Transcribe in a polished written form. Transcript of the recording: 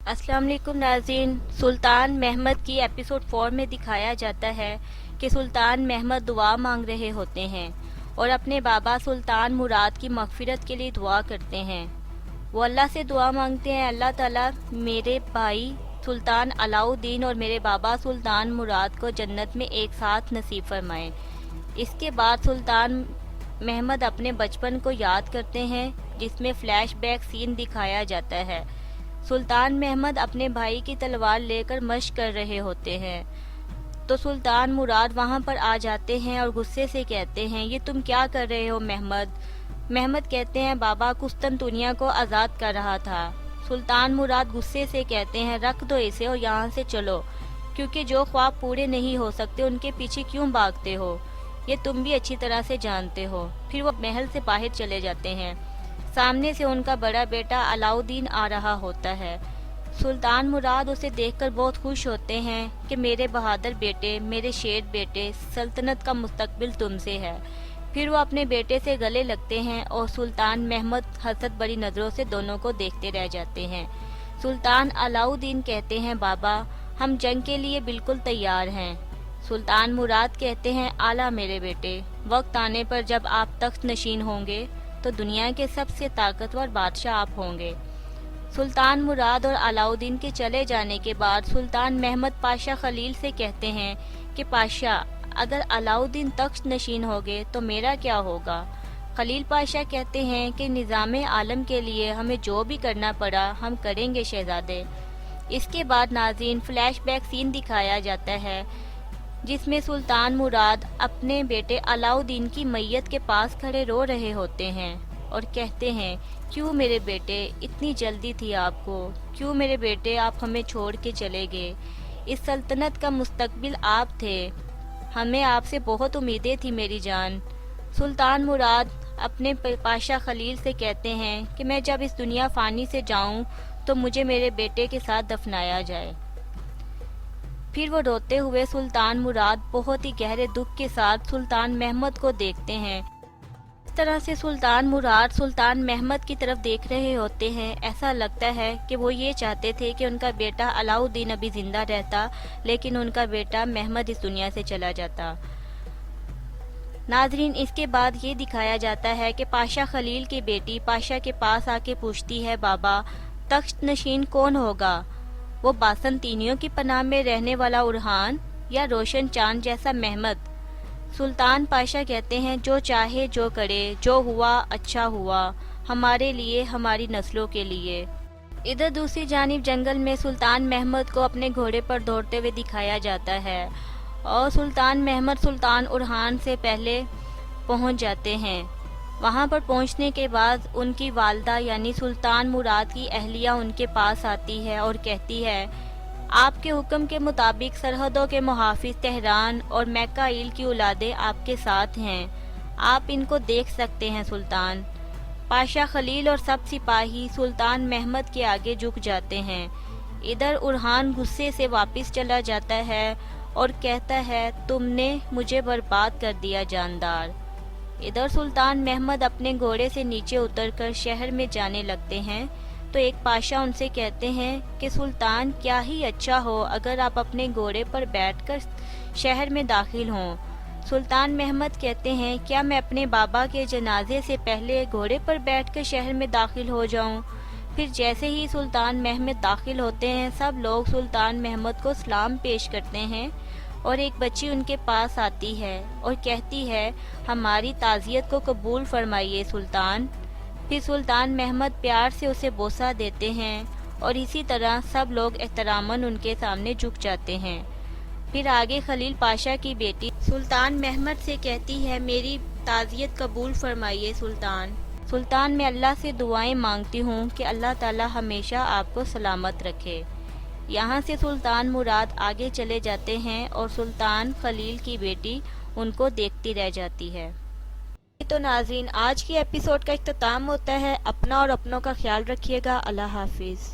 अस्सलाम वालेकुम नाज़रीन। सुल्तान महमद की एपिसोड 4 में दिखाया जाता है कि सुल्तान महमद दुआ मांग रहे होते हैं और अपने बाबा सुल्तान मुराद की मग़फ़िरत के लिए दुआ करते हैं। वो अल्लाह से दुआ मांगते हैं, अल्लाह ताला मेरे भाई सुल्तान अलाउद्दीन और मेरे बाबा सुल्तान मुराद को जन्नत में एक साथ नसीब फरमाएं। इसके बाद सुल्तान महमद अपने बचपन को याद करते हैं, जिसमें फ्लैश बैक सीन दिखाया जाता है। सुल्तान महमद अपने भाई की तलवार लेकर मशक कर रहे होते हैं तो सुल्तान मुराद वहां पर आ जाते हैं और गुस्से से कहते हैं, ये तुम क्या कर रहे हो महमद? महमद कहते हैं, बाबा कुस्तुनतुनिया को आज़ाद कर रहा था। सुल्तान मुराद गुस्से से कहते हैं, रख दो इसे और यहाँ से चलो, क्योंकि जो ख्वाब पूरे नहीं हो सकते उनके पीछे क्यों भागते हो, ये तुम भी अच्छी तरह से जानते हो। फिर वो महल से बाहर चले जाते हैं। सामने से उनका बड़ा बेटा अलाउद्दीन आ रहा होता है। सुल्तान मुराद उसे देखकर बहुत खुश होते हैं कि मेरे बहादुर बेटे, मेरे शेर बेटे, सल्तनत का मुस्तकबिल तुमसे है। फिर वो अपने बेटे से गले लगते हैं और सुल्तान महमद हसरत बड़ी नज़रों से दोनों को देखते रह जाते हैं। सुल्तान अलाउद्दीन कहते हैं, बाबा हम जंग के लिए बिल्कुल तैयार हैं। सुल्तान मुराद कहते हैं, आला मेरे बेटे, वक्त आने पर जब आप तख्त नशीन होंगे तो दुनिया के सबसे ताकतवर बादशाह आप होंगे। सुल्तान मुराद और अलाउद्दीन के चले जाने के बाद सुल्तान महमद पाशा खलील से कहते हैं कि पाशा, अगर अलाउद्दीन तख्त नशीन हो गए तो मेरा क्या होगा? खलील पाशा कहते हैं कि निज़ाम आलम के लिए हमें जो भी करना पड़ा हम करेंगे शहजादे। इसके बाद नाज़रीन फ्लैश बैक सीन दिखाया जाता है, जिसमें सुल्तान मुराद अपने बेटे अलाउद्दीन की मैयत के पास खड़े रो रहे होते हैं और कहते हैं, क्यों मेरे बेटे, इतनी जल्दी थी आपको? क्यों मेरे बेटे आप हमें छोड़ के चले गए? इस सल्तनत का मुस्तकबिल आप थे, हमें आपसे बहुत उम्मीदें थी मेरी जान। सुल्तान मुराद अपने पाशा खलील से कहते हैं कि मैं जब इस दुनिया फ़ानी से जाऊं तो मुझे मेरे बेटे के साथ दफनाया जाए। फिर वो रोते हुए सुल्तान मुराद बहुत ही गहरे दुख के साथ सुल्तान महमद को देखते हैं। इस तरह से सुल्तान मुराद सुल्तान महमद की तरफ देख रहे होते हैं। ऐसा लगता है कि वो ये चाहते थे कि उनका बेटा अलाउद्दीन अभी जिंदा रहता, लेकिन उनका बेटा महमद इस दुनिया से चला जाता। नाजरीन, इसके बाद ये दिखाया जाता है कि पाशा खलील की बेटी पाशा के पास आके पूछती है, बाबा तख्त नशीन कौन होगा? वो बासंतीनियों की पनाह में रहने वाला उरहान या रोशन चांद जैसा महमद? सुल्तान पाशा कहते हैं, जो चाहे जो करे, जो हुआ अच्छा हुआ, हमारे लिए, हमारी नस्लों के लिए। इधर दूसरी जानिब जंगल में सुल्तान महमद को अपने घोड़े पर दौड़ते हुए दिखाया जाता है और सुल्तान महमद सुल्तान उरहान से पहले पहुंच जाते हैं। वहां पर पहुंचने के बाद उनकी वालदा यानी सुल्तान मुराद की अहलिया उनके पास आती है और कहती है, आपके हुक्म के मुताबिक सरहदों के मुहाफिज तेहरान और मैकाइल की औलादें आपके साथ हैं, आप इनको देख सकते हैं सुल्तान। पाशा खलील और सब सिपाही सुल्तान महमद के आगे झुक जाते हैं। इधर उरहान गुस्से से वापस चला जाता है और कहता है, तुमने मुझे बर्बाद कर दिया जानदार। इधर सुल्तान महमद अपने घोड़े से नीचे उतरकर शहर में जाने लगते हैं तो एक पाशा उनसे कहते हैं कि सुल्तान, क्या ही अच्छा हो अगर आप अपने घोड़े पर बैठकर शहर में दाखिल हों। सुल्तान महमद कहते हैं, क्या मैं अपने बाबा के जनाजे से पहले घोड़े पर बैठकर शहर में दाखिल हो जाऊं? फिर जैसे ही सुल्तान महमद दाखिल होते हैं, सब लोग सुल्तान महमद को सलाम पेश करते हैं और एक बच्ची उनके पास आती है और कहती है, हमारी ताज़ियत को कबूल फरमाइए सुल्तान। फिर सुल्तान महमद प्यार से उसे बोसा देते हैं और इसी तरह सब लोग एहतरामन उनके सामने झुक जाते हैं। फिर आगे खलील पाशा की बेटी सुल्तान महमद से कहती है, मेरी ताज़ियत कबूल फरमाइए सुल्तान। सुल्तान, मैं अल्लाह से दुआएं मांगती हूँ कि अल्लाह ताला हमेशा आपको सलामत रखे। यहाँ से सुल्तान मुराद आगे चले जाते हैं और सुल्तान खलील की बेटी उनको देखती रह जाती है। तो नाज़रीन, आज की एपिसोड का इख्तिताम होता है। अपना और अपनों का ख्याल रखिएगा। अल्लाह हाफिज़।